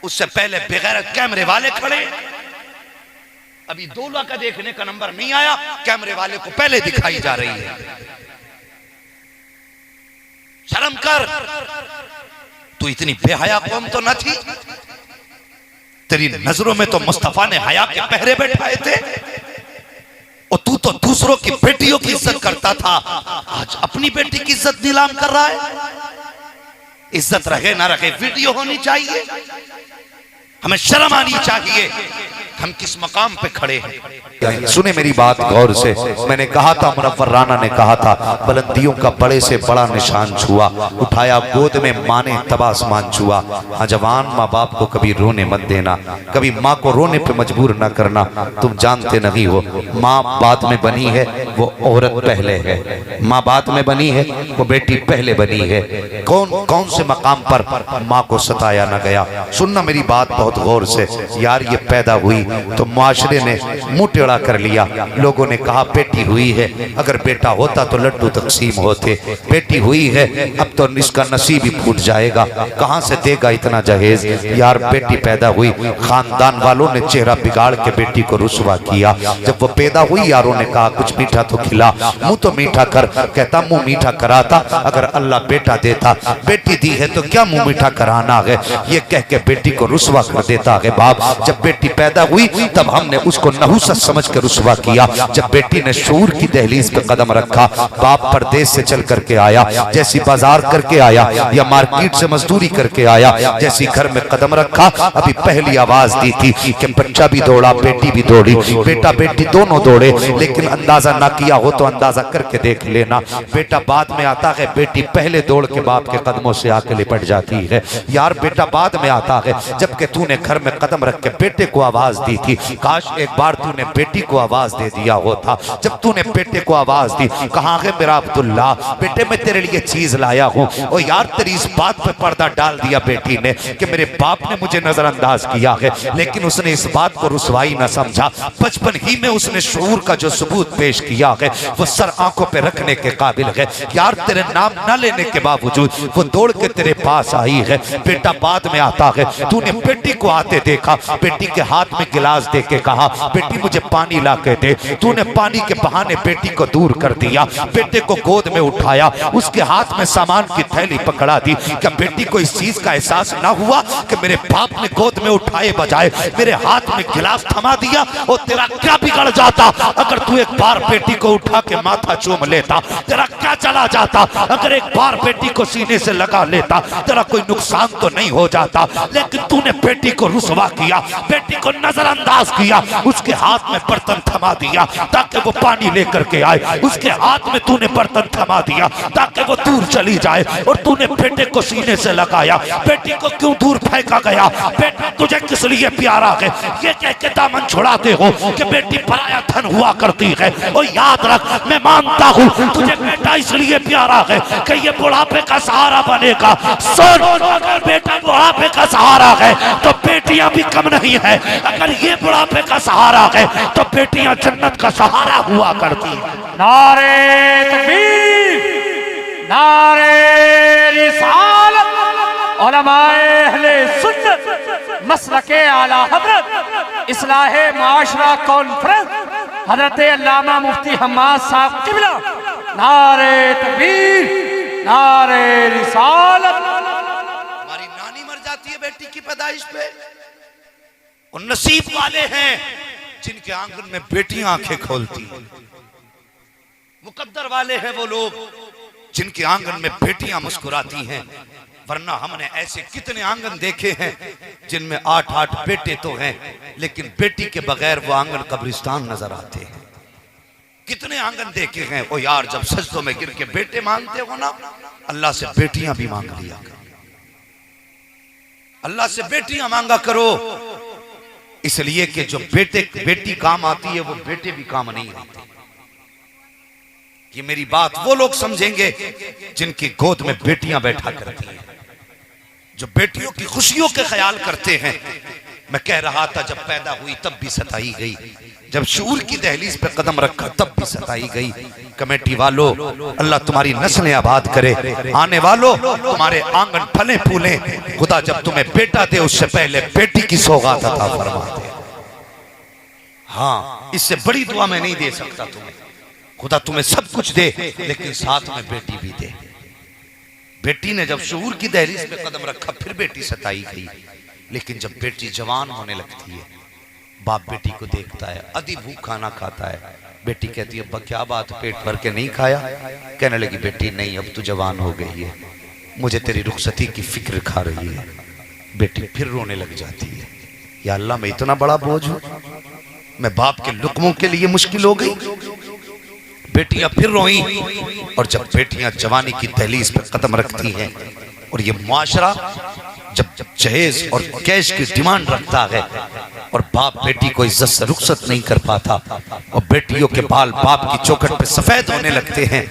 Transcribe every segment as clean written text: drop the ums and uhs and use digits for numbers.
उससे पहले बेगैरत कैमरे वाले खड़े। अभी दूल्हा का देखने का नंबर नहीं आया, कैमरे वाले को पहले दिखाई जा रही है। शर्म कर, तू इतनी बेहया कौम तो न थी। तेरी नजरों में तो मुस्तफा ने हया के पहरे बैठाए थे, और तू तो दूसरों की बेटियों की इज्जत करता था, आज अपनी बेटी की इज्जत नीलाम कर रहा है। इज्जत रहे ना रहे, वीडियो होनी चाहिए। हमें शर्म आनी चाहिए, हम किस मकाम पे खड़े हैं। सुने मेरी बात गौर से। मैंने कहा था, मुनव्वर राना ने कहा था, बुलंदियों का बड़े से बड़ा निशान छुआ, उठाया गोद में माँ ने तब आसमान छुआ। हाँ जवान, माँ बाप को कभी रोने मत देना, कभी माँ को रोने पे मजबूर ना करना। तुम जानते नहीं हो, माँ बाद में बनी है, वो औरत पहले है। माँ बाद में बनी है, वो बेटी पहले बनी है। कौन कौन से मकाम पर माँ को सताया ना गया। सुनना मेरी बात बहुत गौर से यार। ये पैदा हुई तो मुआशरे ने मुंह टेढ़ा कर लिया। लोगों ने कहा बेटी हुई है, अगर बेटा होता तो लड्डू तकसीम होते। बेटी हुई है, अब तो इसका नसीब ही फूट जाएगा, कहां से देगा इतना जहेज। यार बेटी पैदा हुई, खानदान वालों ने चेहरा बिगाड़ के बेटी को रुसवा किया। जब वो पैदा हुई, यारों ने कहा कुछ मीठा तो खिला, मुंह तो मीठा कर। कहता मुंह मीठा कराता अगर अल्लाह बेटा देता, बेटी दी है तो क्या मुंह मीठा कराना है। ये कह के बेटी को रुसवा कर देता है बाप। जब बेटी पैदा हुई तब हमने उसको नहुसत समझ कर रुसवा किया। जब बेटी ने शूर की दहलीज पे कदम रखा, बाप परदेश से चल करके आया, जैसी बाजार करके आया या मार्केट से मजदूरी करके आया, जैसी घर में कदम रखा, अभी पहली आवाज दी थी कि बच्चा भी दौड़ा, बेटी भी दौड़ी। बेटा बेटी दोनों दौड़े, लेकिन अंदाजा ना किया हो तो अंदाजा करके देख लेना। बेटा बाद में आता है, बेटी पहले दौड़ के बाप के कदमों से आके लिपट जाती है। यार बेटा बाद में आता है, जबकि तूने घर में कदम रख के बेटे को आवाज दी थी। काश एक बार तूने बेटी को आवाज दे दिया होता। जब तूने बेटे को आवाज दी, कहाँ है मेरा अब्दुल्ला, बेटे मैं तेरे लिए चीज लाया हूँ। और यार तेरी इस बात पे पर्दा डाल दिया बेटी ने कि मेरे बाप ने मुझे नजरअंदाज किया है, लेकिन उसने इस बात को रुसवाई न समझा। बचपन ही में उसने शऊर का जो सबूत पेश किया है, वो सर आंखों पे रखने के काबिल है। यार तेरे नाम न लेने के बावजूद वो दौड़ के तेरे पास आई है। बेटा बाद में आता है, तूने बेटी को आते देखा, बेटी के हाथ में गिलास दे के कहा बेटी मुझे पानी ला के दे। तूने पानी के बहाने बेटी को दूर कर दिया, बेटे को गोद में उठाया, उसके हाथ में सामान की थैली पकड़ा दी। क्या बेटी को इस चीज का एहसास ना हुआ कि मेरे बाप ने गोद में उठाए बजाय मेरे हाथ में गिलास थमा दिया। और तेरा क्या बिगड़ जाता अगर तू एक बार बेटी को उठा के माथा चूम लेता। तेरा क्या चला जाता अगर एक बार बेटी को सीने से लगा लेता। तेरा कोई नुकसान तो नहीं हो जाता, लेकिन तूने बेटी को रुसवा किया, बेटी को नजरअंदाज किया, उसके हाथ में बर्तन थमा दिया ताकि वो पानी लेकर के आए। उसके हाथ में तूने बर्तन थमा दिया ताकि वो दूर चली जाए, और तूने बेटे को सीने से लगाया। बेटी को क्यों दूर फेंका गया? बेटा तुझे किस लिए प्यारा है ये कह के दामन छुड़ाते हो कि बेटी पराया धन हुआ करती है। और याद रख, मैं मानता हूँ तुझे बेटा इसलिए प्यारा है कि ये बुढ़ापे का सहारा बनेगा। सुन, अगर बेटा बुढ़ापे का सहारा है तो बेटियां भी कम नहीं है। अगर ये बुढ़ापे का सहारा है तो बेटियां जन्नत का सहारा हुआ करती है। नारे तकबीर, नारे रिसालत, उलमाए अहले सुन्नत, मसलके आला हजरत, इस्लाहे माशरा कॉन्फ्रेंस, हजरत अल्लामा मुफ्ती हम्माद साहब किबला। नारे तकबीर, नारे रिसालत। हमारी नानी मर जाती है बेटी की पैदाइश पे, और नसीब वाले हैं जिनके आंगन में बेटियां आंखें खोलती हैं। मुकद्दर वाले हैं वो लोग जिनके आंगन में बेटियां मुस्कुराती हैं। वरना हमने ऐसे कितने आंगन देखे हैं जिनमें 8-8 बेटे तो हैं, लेकिन बेटी के बगैर वो आंगन कब्रिस्तान नजर आते हैं। कितने आंगन देखे हैं। ओ यार, जब सजदों में गिर के बेटे मांगते हो ना, अल्लाह से बेटियां भी मांग लिया करो। अल्लाह से बेटियां मांगा करो, इसलिए कि जो बेटी काम आती है वो बेटे भी काम नहीं आते। ये मेरी बात वो लोग समझेंगे जिनकी गोद में बेटियां बैठा करती हैं, जो बेटियों की खुशियों के ख्याल करते हैं। मैं कह रहा था जब पैदा हुई तब भी सताई गई, जब शूर की दहलीज पे कदम रखा तब भी सताई गई। कमेटी वालों, अल्लाह तुम्हारी नस्लें आबाद करे, आने वालों तुम्हारे आंगन फले फूले। खुदा जब तुम्हें बेटा दे उससे पहले बेटी की सौगात अता फरमा दे। हाँ, इससे बड़ी दुआ मैं नहीं दे सकता तुम्हें। खुदा तुम्हें सब कुछ दे लेकिन साथ में बेटी भी दे। बेटी ने जब शूर की दहलीज पे कदम रखा फिर बेटी सताई गई। लेकिन जब बेटी जवान होने लगती है, बाप बेटी को देखता है, आधी भूख खाना खाता है। बेटी कहती है, अब्बा क्या बात, पेट भर के नहीं खाया? कहने लगी, बेटी नहीं, अब तू जवान हो गई है, मुझे तेरी रुखसती की फिक्र खा रही है। बेटी फिर रोने लग जाती है, या अल्लाह मैं इतना बड़ा बोझ हूं, मैं बाप के लुकमों के लिए मुश्किल हो गई। बेटियां फिर रोई। और जब बेटियां जवानी की दहलीज पर कदम रखती हैं और ये मुआशरा जब जहेज और कैश की डिमांड रखता है और बाप बेटी को इज्जत से रुखसत नहीं कर पाता और बेटियों के बाल बाप की चौखट पे सफेद होने लगते हैं,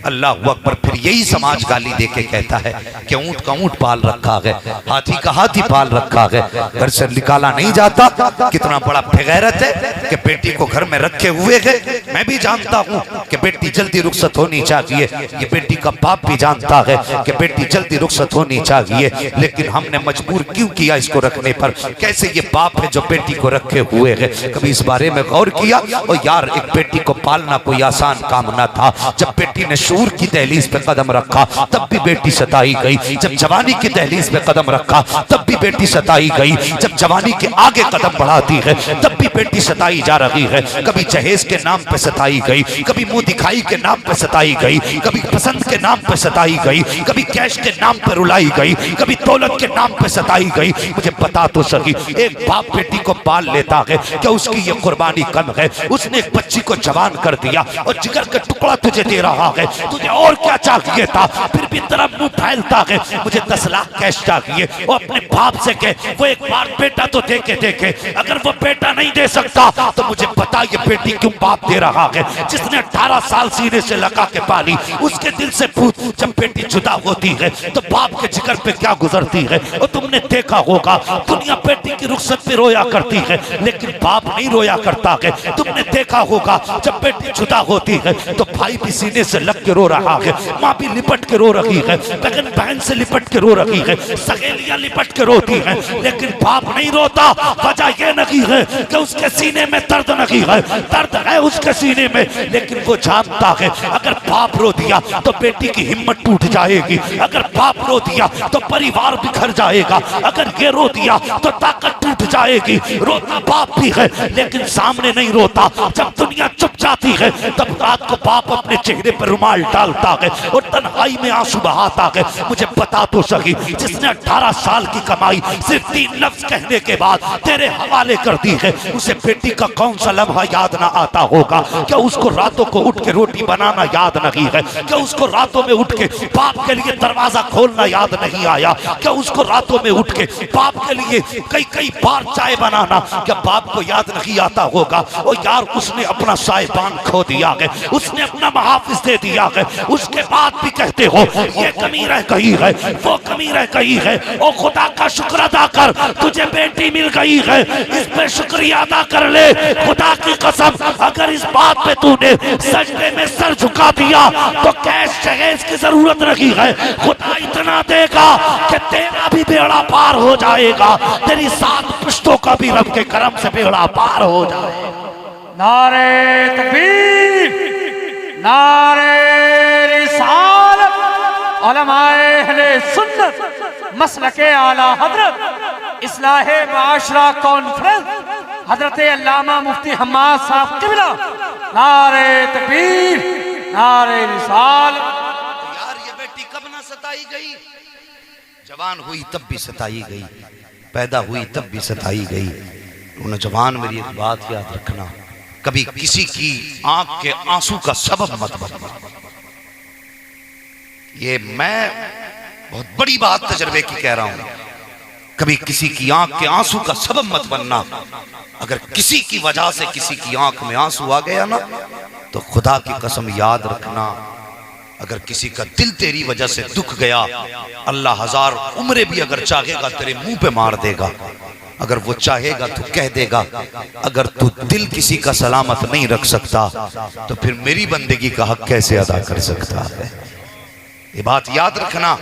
अल्लाह अकबर, फिर यही समाज गाली दे के कहता है कि ऊंट का ऊंट पाल रखा है, हाथी का हाथी पाल रखा है, घर से निकाला नहीं जाता। कितना बड़ा बेगैरत है कि बेटी को घर में रखे हुए है। मैं भी जानता हूँ कि बेटी जल्दी रुखसत होनी चाहिए, ये बेटी का बाप भी जानता है कि बेटी जल्दी रुखसत होनी चाहिए, लेकिन हमने मजबूर क्यों किया इसको रखने पर? कैसे ये बाप है जो बेटी को रखे हुए है? कभी इस बारे में गौर किया? और यार, एक बेटी को पालना कोई आसान काम ना था। जब बेटी ने शूर की दहलीज पे कदम रखा तब भी बेटी सताई गई। जब जवानी की दहलीज पे कदम रखा तब भी बेटी सताई गई। जब जवानी के आगे कदम बढ़ाती है तब भी बेटी सताई जा रही है। कभी जहेज के नाम पे सताई गई, कभी मुंह दिखाई के नाम पे सताई गई, कभी पसंद के नाम पे सताई गई, कभी कैश के नाम पे रुलाई गई, कभी दौलत के नाम पे सताई गई। मुझे बता तो सही, एक बाप बेटी को पाल लेता है क्या उसकी ये कुर्बानी कम है? उसने एक बच्ची को जवान कर दिया और जिगर का टुकड़ा तुझे दे रहा है, तुझे और क्या चाहिए था? फिर भी तेरा मुंह फैलता है, मुझे 10 लाख कैश चाहिए। और अपने बाप से कह, वो एक बार बेटा तो देखे देखे, अगर वो बेटा नहीं दे सकता तो मुझे बता ये बेटी क्यों बाप दे रहा है? जिसने 18 साल सीने से लगा के पाली, उसके दिल से पूछ, जब बेटी जुदा होती है तो बाप के जिगर पे क्या गुजरती है? और तुमने देखा होगा दुनिया बेटी की रुखसत पे रोया करती है लेकिन बाप नहीं रोया करता है। तुमने देखा होगा जब बेटी जुदा होती है तो भाई भी सीने से लग के रो रहा है, माँ भी लिपट के रो रही है, बहन बहन से लिपट के रो रही है, सहेलियां लिपट के रोती है, लेकिन बाप नहीं रोता। वजह यह नहीं है कि उसके सीने में दर्द नहीं है, दर्द है उसके सीने में, लेकिन वो जानता है अगर बाप रो दिया तो बेटी की हिम्मत टूट जाएगी, अगर बाप रो दिया तो परिवार बिखर जाएगा, अगर ये रो दिया तो ताकत टूट जाएगी। रोता बाप भी है लेकिन सामने नहीं रोता। जब दुनिया चुप जाती है तब रात को बाप अपने चेहरे पर रुमाल डालता है और तन्हाई में आंसू बहाता है। मुझे बता तो सही, जिसने 18 साल की कमाई सिर्फ 3 लफ्ज कहने के बाद तेरे हवाले कर दी है, उसे बेटी का कौन सा लम्हा याद ना आता होगा? क्या उसको रातों को उठ के रोटी बनाना याद नहीं है? क्या उसको रातों में उठ के बाप के लिए दरवाजा खोलना याद नहीं आया? क्या उसको रातों में उठ के बाप के लिए कई बार चाय बनाना क्या बाप को याद नहीं आता होगा? और यार, उसने अपना साहिबान खो दिया है, उसने अपना मुहाफिज दे दिया है, उसके बाद भी कहते हो ये कमी रह गई है, वो कमी रह गई है। और खुदा का शुक्र अदा कर, तुझे बेटी मिल गई है, इस पे शुक्रिया अदा कर ले। खुदा की कसम, अगर इस बात पे तूने सजदे में सर झुका दिया तो कैश जहेज की जरूरत नहीं है। खुदा इतना देगा कि तेरा भी बेड़ा पार हो जाएगा, तेरी 7 पुश्तों का भी रब के करम से बेड़ा पार हो जाएगा। नारे तकबीर, नारे रिसालत, उलमाए अहले सुन्नत मसलके आला हजरत इस्लाहे माशरा कॉन्फ्रेंस हजरत अल्लामा मुफ्ती हम्माद साहब किबला, नारे तकबीर, नारे रिसालत। यार, ये बेटी कब ना सताई गई? जवान हुई तब भी सताई गई, पैदा हुई तब भी सताई गई। नौजवान, मेरी एक बात याद रखना, कभी किसी की आंख के आंसू का सबब मत बनना। ये मैं बहुत बड़ी बात तजर्बे की कह रहा हूं। कभी किसी की आंख के आंसू का सबब मत बनना। अगर किसी की वजह से किसी की आंख में आंसू आ गया ना, तो खुदा की कसम याद रखना, अगर किसी का दिल तेरी वजह से दुख गया, अल्लाह 1000 उम्रें भी अगर चाहेगा तेरे मुंह पे मार देगा। अगर वो चाहेगा तो कह देगा। अगर तू दिल किसी का सलामत नहीं रख सकता तो फिर मेरी बंदगी का हक कैसे अदा कर सकता है? ये बात याद रखना।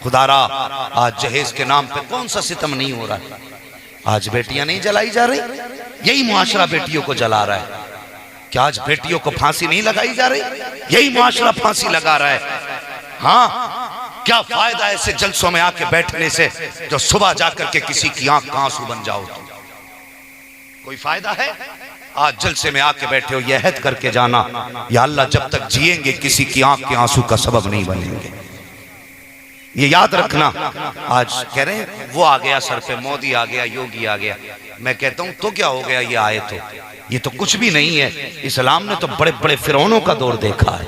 खुदारा आज जहेज के नाम पे कौन सा सितम नहीं हो रहा है? आज बेटियां नहीं जलाई जा रही, यही मुआशरा बेटियों को जला रहा है। क्या आज बेटियों को फांसी नहीं लगाई जा रही? यही मुआशरा फांसी लगा रहा है। हाँ, क्या फायदा ऐसे जलसों में आके बैठने से जो सुबह जाकर के किसी की आंख का आंसू बन जाओ? कोई फायदा है? आज जलसे में आके बैठे हो, यह अहद करके जाना, या अल्लाह जब तक जिएंगे किसी की आंख के आंसू का सबब नहीं बनेंगे। ये याद रखना। आज कह रहे हैं वो आ गया सर पे, मोदी आ गया, योगी आ गया। मैं कहता हूं तो क्या हो गया? ये आए तो ये तो कुछ भी नहीं है। इस्लाम ने तो बड़े बड़े फिरौनों का दौर देखा है,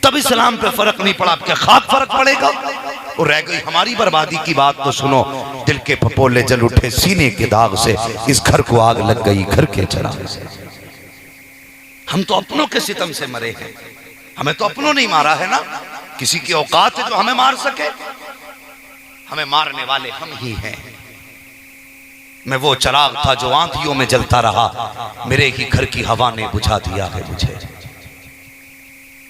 तब इस्लाम पे फर्क नहीं पड़ा। क्या खाक फर्क पड़ेगा? और रह गई हमारी बर्बादी की बात तो सुनो। दिल के फपोले जल उठे सीने के दाग से, इस घर को आग लग गई घर के चराग से। हम तो अपनों के सितम से मरे हैं, हमें तो अपनों नहीं मारा है ना। किसी की औकात है जो हमें मार सके? हमें मारने वाले हम ही हैं। मैं वो चिराग था जो आंधियों में जलता रहा, मेरे ही घर की हवा ने बुझा दिया है मुझे।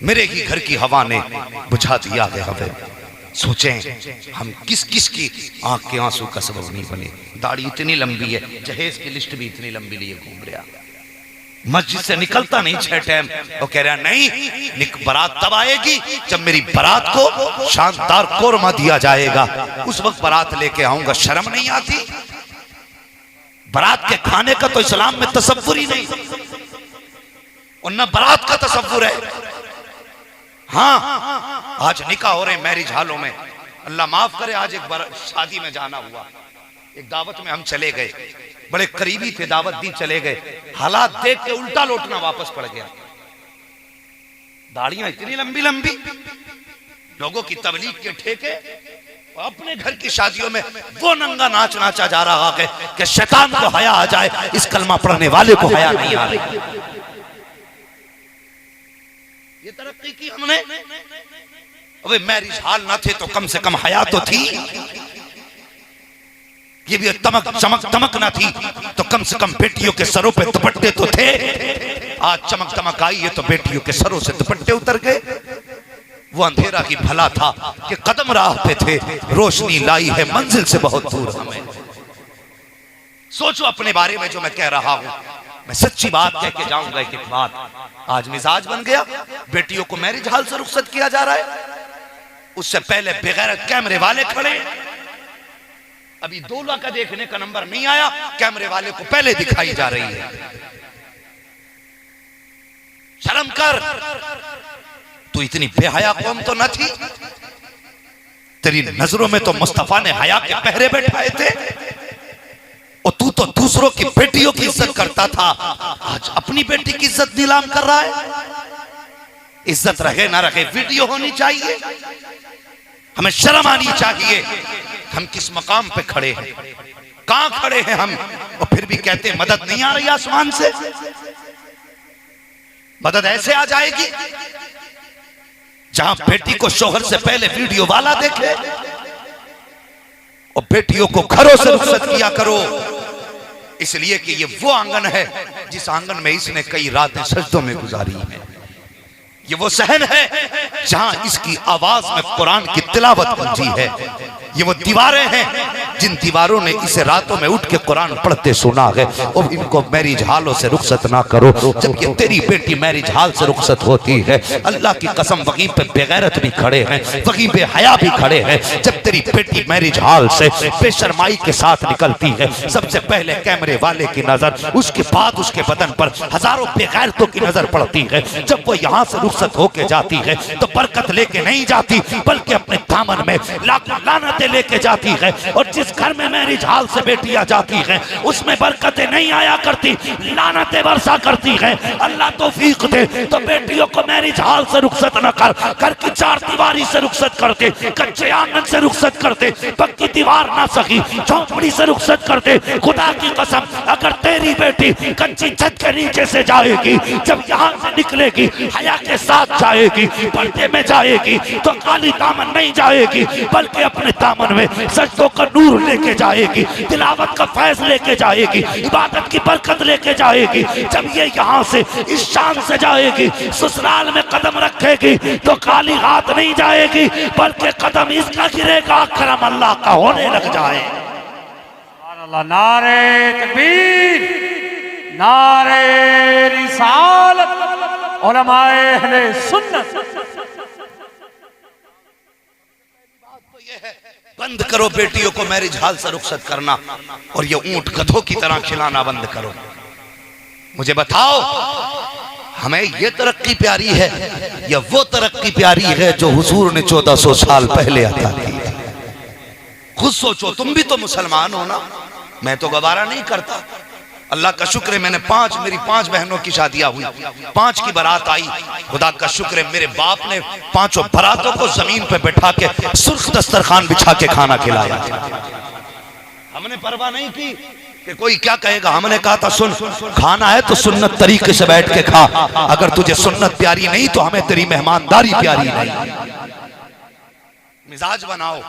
मेरे ही घर की हवा ने बुझा दिया है हमें। सोचें हम किस किस की आंख के आंसू का सबब नहीं बने। दाढ़ी इतनी लंबी है, जहेज की लिस्ट भी इतनी लंबी लिए घूम रहा, मस्जिद से निकलता नहीं 6 टाइम। वो कह रहा नहीं, बारात तब आएगी जब मेरी बारात को शानदार कोरमा दिया जाएगा, उस वक्त बारात लेके आऊंगा। शर्म नहीं आती? बारात के खाने का तो इस्लाम में तसव्वुर ही नहीं, और न बारात का तसव्वुर है। हाँ, आज निकाह हो रहे मैरिज हालों में, अल्लाह माफ करे। आज एक बार शादी में जाना हुआ, एक दावत में हम चले गए, बड़े करीबी थे, दावत दी, चले गए। हालात देख के उल्टा लौटना वापस पड़ गया। दाढ़ियां इतनी लंबी लंबी, लोगों की तबलीग के ठेके, अपने घर की शादियों में वो नंगा नाच नाचा जा रहा है कि शैतान को हया आ जाए, इस कलमा पढ़ने वाले को हया नहीं आ रही। ये तरक्की की हमने। अबे मैरिज हाल ना थे तो कम से कम हया तो थी। ये भी तमक चमक तमक ना थी तो कम से कम बेटियों के सरों पे दुपट्टे तो थे। आज चमक तमक आई है तो बेटियों के सरों से दुपट्टे उतर गए। वो अंधेरा की भला था कि कदम राह पे थे, रोशनी लाई है मंजिल से बहुत दूर हमें। सोचो अपने बारे में जो मैं कह रहा हूं। मैं सच्ची बात कह के जाऊंगा। एक बात, आज मिजाज बन गया, बेटियों को मैरिज हाल से रुखसत किया जा रहा है। उससे पहले बेगैरत कैमरे वाले खड़े, अभी दूल्हा का देखने का नंबर नहीं आया, कैमरे वाले को पहले दिखाई जा रही है। शर्म कर, तू इतनी बेहया कौम तो न थी। तेरी नजरों में तो मुस्तफा ने हया के पहरे बैठाए थे, और तू तो दूसरों की बेटियों की इज्जत करता था, आज अपनी बेटी की इज्जत नीलाम कर रहा है। इज्जत रहे ना रहे, वीडियो होनी चाहिए। हमें शर्म आनी चाहिए। हम किस मकाम पे खड़े हैं, कहां खड़े हैं हम, और फिर भी कहते हैं मदद नहीं आ रही आसमान से। मदद ऐसे आ जाएगी जहां बेटी को शोहर से पहले वीडियो वाला देखे। और बेटियों को घरों से रुखसत किया करो, इसलिए कि ये वो आंगन है जिस आंगन में इसने कई रातें सजदों में गुजारी हैं। ये वो सहन है जहां इसकी आवाज में कुरान की तिलावत गूंजी है। ये वो दीवारें हैं जिन दीवारों ने इसे रातों में उठ के कुरान पढ़ते सुना है। और इनको मैरिज हालों से रुखसत ना करो। जब ये तेरी बेटी मैरिज हाल से रुखसत होती है, अल्लाह की कसम वहीं पे बेगैरत भी खड़े हैं, वहीं पे हया भी खड़े हैं। जब तेरी बेटी मैरिज हाल से बेशर्माई के साथ निकलती है, सबसे पहले कैमरे वाले की नजर, उसके बाद उसके बदन पर हजारों बेगैरतों की नजर पड़ती है। जब वो यहाँ से रुखसत होके जाती है तो बरकत लेके नहीं जाती, बल्कि अपने दामन में लाखों लानतें लेके जाती है। और जिस घर में मैरिज हाल से बेटियां जाती हैं, उसमें बरकतें नहीं आया करती, लानतें बरसा करती हैं। अल्लाह तौफीक दे तो बेटियों को मैरिज हाल से रुखसत न कर, घर की चार दीवारी से रुखसत करते, कच्चे आंगन से रुखसत करते, पक्की दीवार ना सकी झोंपड़ी से रुखसत करते। खुदा की कसम, अगर तेरी बेटी कच्ची छत के नीचे से जाएगी, जब यहाँ से निकलेगी हया के साथ जाएगी, पर्दे में जाएगी, तो खाली दामन नहीं जाएगी, बल्कि अपने दामन दामन में सजदों का नूर लेके जाएगी, तिलावत का फैज लेके जाएगी, इबादत की बरकत लेके जाएगी। जब ये यहाँ से इस शान से जाएगी, ससुराल में कदम रखेगी तो खाली हाथ नहीं जाएगी, बल्कि कदम इसका गिरेगा करम अल्लाह का होने लग जाए। अल्लाह, नारे तकबीर, नारे रिसालत, उलमाए अहले सुन्नत। बंद करो बेटियों को मैरिज हाल से रुखसत करना, और ये ऊंट गधों की तरह खिलाना बंद करो। मुझे बताओ, हमें ये तरक्की प्यारी है या वो तरक्की प्यारी है जो हुजूर ने 1400 साल पहले अता की? खुद सोचो, तुम भी तो मुसलमान हो ना। मैं तो गवारा नहीं करता। अल्लाह का शुक्र है, मेरी 5 बहनों की शादियां हुई, 5 की बारात आई। खुदा का शुक्र है, मेरे बाप ने 5 बारातों को जमीन पे बैठा के सुर्ख दस्तरखान बिछा के खाना खिलाया। हमने परवाह नहीं की कि कोई क्या कहेगा। हमने कहा था, सुन, खाना है तो सुन्नत तरीके से बैठ के खा। अगर तुझे सुन्नत प्यारी नहीं तो हमें तेरी मेहमानदारी प्यारी नहीं। मिजाज बनाओ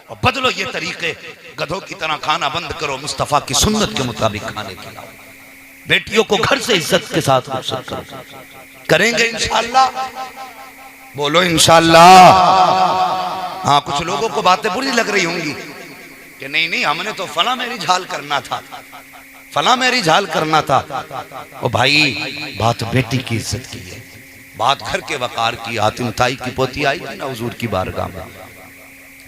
और बदलो ये तरीके। गधों की तरह खाना बंद करो, मुस्तफा की सुन्नत के मुताबिक खाने खिलाओ। बेटियों को घर से इज्जत के साथ रुखसत करो। करेंगे इंशाअल्लाह? बोलो इंशाअल्लाह। हाँ, कुछ लोगों को बातें बुरी लग रही होंगी कि नहीं, हमने तो फला मैरिज हाल करना था, फला मैरिज हाल करना था। ओ भाई, बात बेटी की इज्जत की है, बात घर के वकार की। हातिम ताई की पोती आई थी ना हुजूर की बारगाह में,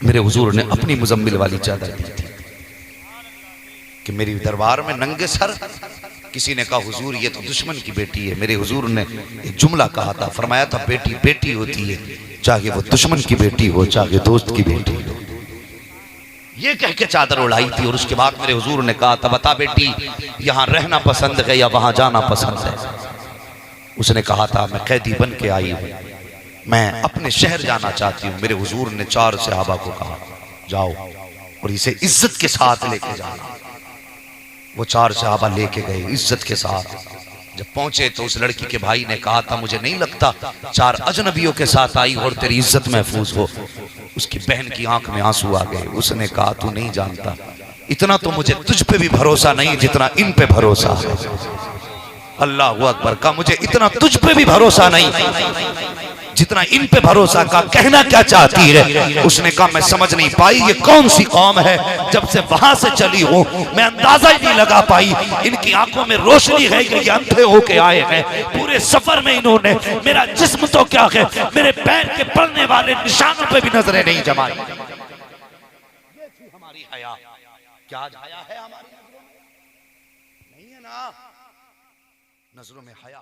मेरे हुजूर ने अपनी मुजम्मिल वाली चादर दी थी कि मेरी दरबार में नंगे सर। किसी ने कहा, हुजूर ये तो दुश्मन की बेटी है। मेरे हुजूर ने एक जुमला कहा था, फरमाया था, बेटी बेटी होती है, चाहे वो दुश्मन की बेटी हो, चाहे दोस्त की बेटी हो। ये कह के चादर उड़ाई थी। और उसके बाद मेरे हुजूर ने कहा था, बता बेटी, यहाँ रहना पसंद है या वहां जाना पसंद है? उसने कहा था, मैं कैदी बन के आई हूं, मैं अपने शहर जाना चाहती हूँ। मेरे हुजूर ने 4 सहाबा को कहा, जाओ और इसे इज्जत के साथ लेके जाना। वो 4 सहाबा लेके गए इज्जत के साथ। जब पहुंचे तो उस लड़की के भाई ने कहा था, मुझे नहीं लगता 4 अजनबियों के साथ आई और तेरी इज्जत महफूज हो। उसकी बहन की आंख में आंसू आ गए। उसने कहा, तू नहीं जानता, इतना तो मुझे तुझ पे भी भरोसा नहीं जितना इन पे भरोसा है। अल्लाह अकबर का, मुझे इतना तुझ पे भी भरोसा नहीं जितना इन पे भरोसा का। कहना क्या चाहती है? उसने कहा, मैं समझ नहीं पाई ये कौन सी कौम है। जब से वहां से चली हूं मैं अंदाजा ही नहीं लगा पाई। इनकी आंखों में रोशनी है कि ये अंधे होके आए हैं। पूरे सफर में इन्होंने मेरा जिस्म तो क्या है, मेरे पैर के पड़ने वाले निशानों पे भी नजरें नहीं जमाई। ये थी हमारी हया। क्या आज हया है हमारी नजरों में? नहीं है ना। नजरों में हया